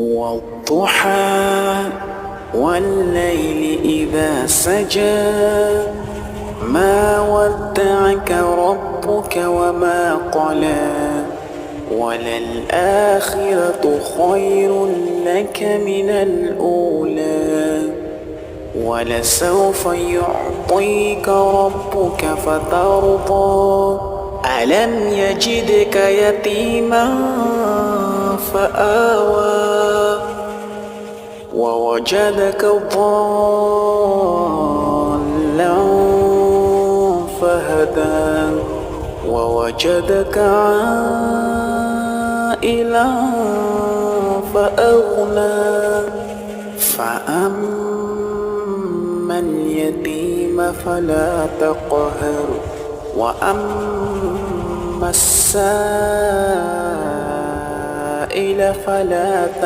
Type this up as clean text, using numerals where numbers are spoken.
والضحى والليل إذا سجى ما ودعك ربك وما قلى وللآخرة خير لك من الأولى ولسوف يعطيك ربك فترضى ألم يجدك يتيما فآوى ووجدك ضالا فهدى ووجدك عائلا فأغنى فأما اليتيم فلا تقهر وأما السائل فلا تنهر